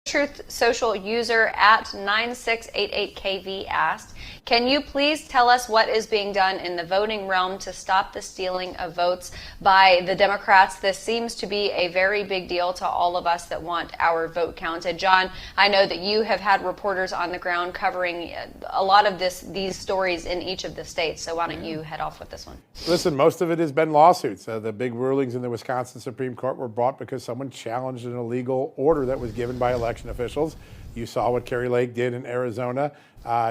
Truth Social user at 9688KV asked, can you please tell us what is being done in the voting realm to stop the stealing of votes by the Democrats? This seems to be a very big deal to all of us that want our vote counted. John, I know that you have had reporters on the ground covering a lot of these stories in each of the states, so why don't you head off with this one? Listen, most of it has been lawsuits. The big rulings in the Wisconsin Supreme Court were brought because someone challenged an illegal order that was given by election officials. You saw what Kari Lake did in Arizona.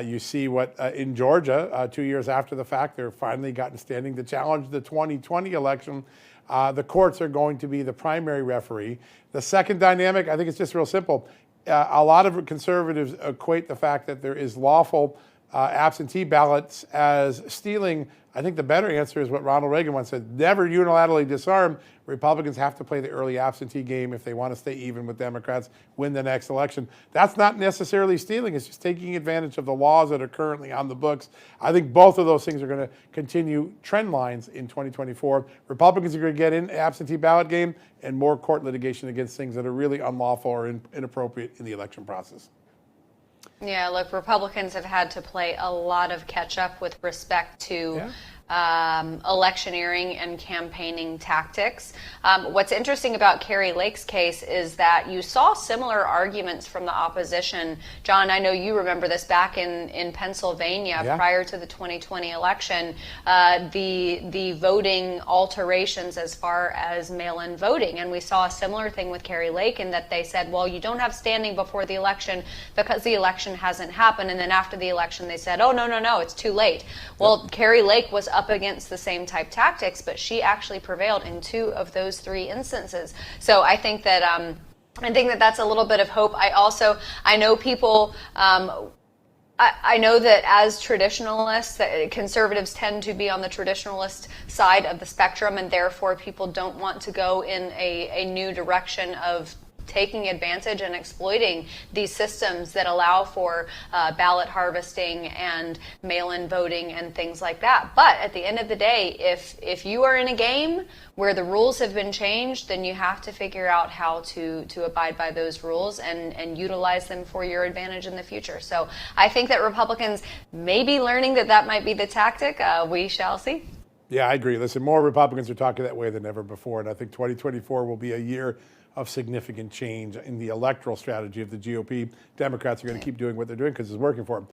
You see what in Georgia, 2 years after the fact, they're finally gotten standing to challenge the 2020 election. The courts are going to be the primary referee. The second dynamic, I think it's just real simple. A lot of conservatives equate the fact that there is lawful absentee ballots as stealing. I think the better answer is what Ronald Reagan once said: never unilaterally disarm. Republicans have to play the early absentee game if they want to stay even with Democrats, win the next election. That's not necessarily stealing. It's just taking advantage of the laws that are currently on the books. I think both of those things are going to continue trend lines in 2024. Republicans are going to get in absentee ballot game and more court litigation against things that are really unlawful or inappropriate in the election process. Yeah, look, Republicans have had to play a lot of catch up with respect to electioneering and campaigning tactics. What's interesting about Kari Lake's case is that you saw similar arguments from the opposition. John, I know you remember this back in Pennsylvania prior to the 2020 election, the voting alterations as far as mail-in voting. And we saw a similar thing with Kari Lake in that they said, well, you don't have standing before the election because the election hasn't happened. And then after the election, they said, oh, no, it's too late. Well, Kari Lake was up against the same type tactics, but she actually prevailed in 2 of those 3 instances. So I think that that's a little bit of hope. I know people. I know that as traditionalists, that conservatives tend to be on the traditionalist side of the spectrum, and therefore people don't want to go in a new direction of taking advantage and exploiting these systems that allow for ballot harvesting and mail-in voting and things like that. But at the end of the day, if you are in a game where the rules have been changed, then you have to figure out how to abide by those rules and utilize them for your advantage in the future. So I think that Republicans may be learning that might be the tactic. We shall see. Yeah, I agree. Listen, more Republicans are talking that way than ever before, and I think 2024 will be a year of significant change in the electoral strategy of the GOP. Democrats are going to keep doing what they're doing because it's working for them.